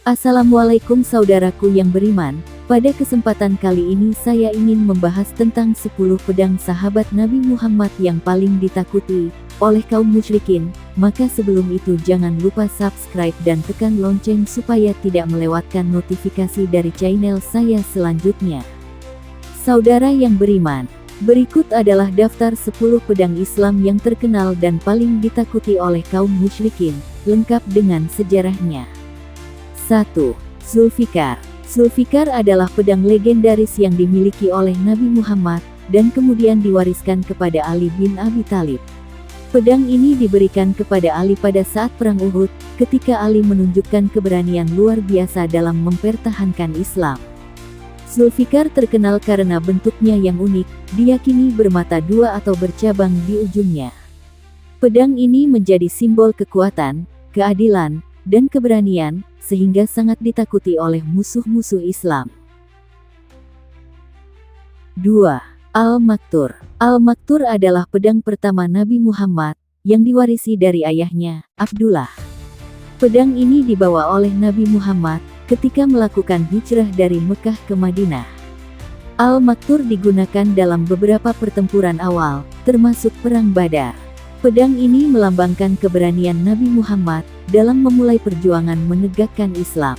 Assalamualaikum saudaraku yang beriman. Pada kesempatan kali ini saya ingin membahas tentang 10 pedang sahabat Nabi Muhammad yang paling ditakuti oleh kaum musyrikin. Maka sebelum itu jangan lupa subscribe dan tekan lonceng supaya tidak melewatkan notifikasi dari channel saya selanjutnya. Saudara yang beriman, berikut adalah daftar 10 pedang Islam yang terkenal dan paling ditakuti oleh kaum musyrikin, lengkap dengan sejarahnya. 1. Zulfikar. Zulfikar adalah pedang legendaris yang dimiliki oleh Nabi Muhammad, dan kemudian diwariskan kepada Ali bin Abi Thalib. Pedang ini diberikan kepada Ali pada saat Perang Uhud, ketika Ali menunjukkan keberanian luar biasa dalam mempertahankan Islam. Zulfikar terkenal karena bentuknya yang unik, diyakini bermata dua atau bercabang di ujungnya. Pedang ini menjadi simbol kekuatan, keadilan, dan keberanian, sehingga sangat ditakuti oleh musuh-musuh Islam. 2. Al-Maktur. Al-Maktur adalah pedang pertama Nabi Muhammad, yang diwarisi dari ayahnya, Abdullah. Pedang ini dibawa oleh Nabi Muhammad, ketika melakukan hijrah dari Mekah ke Madinah. Al-Maktur digunakan dalam beberapa pertempuran awal, termasuk Perang Badar. Pedang ini melambangkan keberanian Nabi Muhammad dalam memulai perjuangan menegakkan Islam.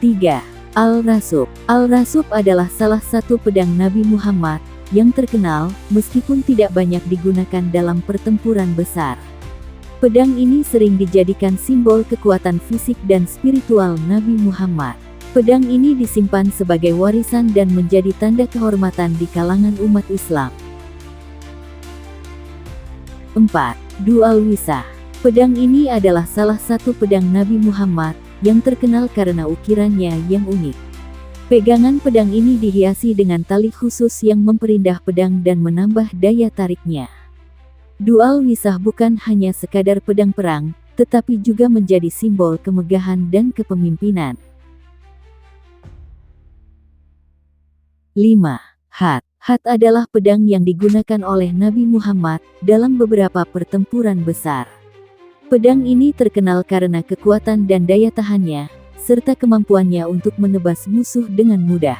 3. Al-Rasub. Al-Rasub adalah salah satu pedang Nabi Muhammad yang terkenal, meskipun tidak banyak digunakan dalam pertempuran besar. Pedang ini sering dijadikan simbol kekuatan fisik dan spiritual Nabi Muhammad. Pedang ini disimpan sebagai warisan dan menjadi tanda kehormatan di kalangan umat Islam. 4. Du'al-Wisah. Pedang ini adalah salah satu pedang Nabi Muhammad yang terkenal karena ukirannya yang unik. Pegangan pedang ini dihiasi dengan tali khusus yang memperindah pedang dan menambah daya tariknya. Du'al-Wisah bukan hanya sekadar pedang perang, tetapi juga menjadi simbol kemegahan dan kepemimpinan. 5. Had. Had adalah pedang yang digunakan oleh Nabi Muhammad dalam beberapa pertempuran besar. Pedang ini terkenal karena kekuatan dan daya tahannya, serta kemampuannya untuk menebas musuh dengan mudah.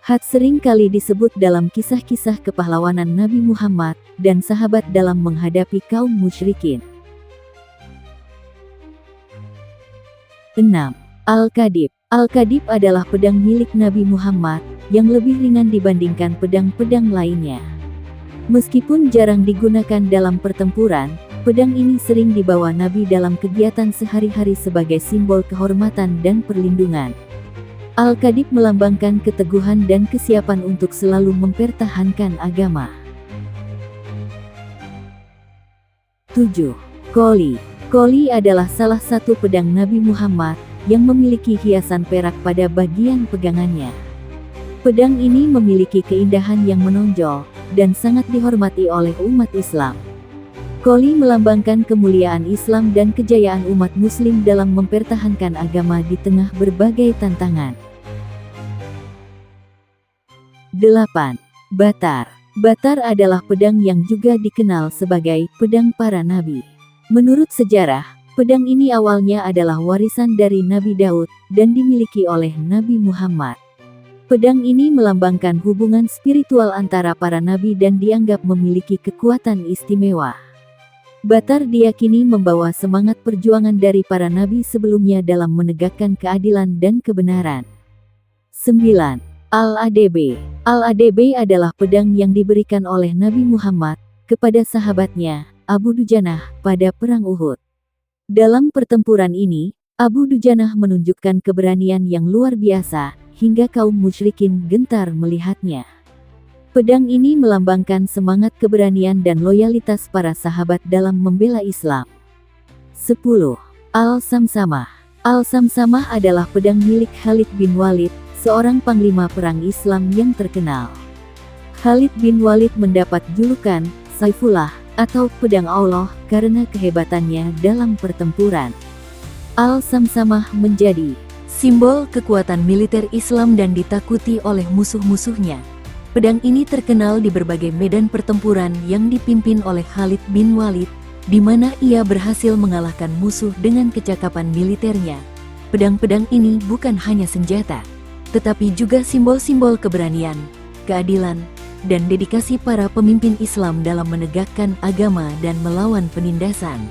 Had sering kali disebut dalam kisah-kisah kepahlawanan Nabi Muhammad dan sahabat dalam menghadapi kaum musyrikin. 6. Al-Qadib. Al-Qadib adalah pedang milik Nabi Muhammad, yang lebih ringan dibandingkan pedang-pedang lainnya. Meskipun jarang digunakan dalam pertempuran, pedang ini sering dibawa Nabi dalam kegiatan sehari-hari sebagai simbol kehormatan dan perlindungan. Al-Qadib melambangkan keteguhan dan kesiapan untuk selalu mempertahankan agama. 7. Qoli. Qoli adalah salah satu pedang Nabi Muhammad, yang memiliki hiasan perak pada bagian pegangannya. Pedang ini memiliki keindahan yang menonjol, dan sangat dihormati oleh umat Islam. Qoli melambangkan kemuliaan Islam dan kejayaan umat Muslim dalam mempertahankan agama di tengah berbagai tantangan. 8. Batar. Batar adalah pedang yang juga dikenal sebagai pedang para nabi. Menurut sejarah, pedang ini awalnya adalah warisan dari Nabi Daud, dan dimiliki oleh Nabi Muhammad. Pedang ini melambangkan hubungan spiritual antara para nabi dan dianggap memiliki kekuatan istimewa. Batar diyakini membawa semangat perjuangan dari para nabi sebelumnya dalam menegakkan keadilan dan kebenaran. 9. Al-Adb. Al-Adb adalah pedang yang diberikan oleh Nabi Muhammad kepada sahabatnya, Abu Dujanah, pada Perang Uhud. Dalam pertempuran ini, Abu Dujanah menunjukkan keberanian yang luar biasa, hingga kaum musyrikin gentar melihatnya. Pedang ini melambangkan semangat keberanian dan loyalitas para sahabat dalam membela Islam. 10. Al-Samsamah. Al-Samsamah adalah pedang milik Khalid bin Walid, seorang panglima perang Islam yang terkenal. Khalid bin Walid mendapat julukan Saifullah, atau pedang Allah, karena kehebatannya dalam pertempuran. Al-Samsamah menjadi simbol kekuatan militer Islam dan ditakuti oleh musuh-musuhnya. Pedang ini terkenal di berbagai medan pertempuran yang dipimpin oleh Khalid bin Walid, di mana ia berhasil mengalahkan musuh dengan kecakapan militernya. Pedang-pedang ini bukan hanya senjata, tetapi juga simbol-simbol keberanian, keadilan, dan dedikasi para pemimpin Islam dalam menegakkan agama dan melawan penindasan.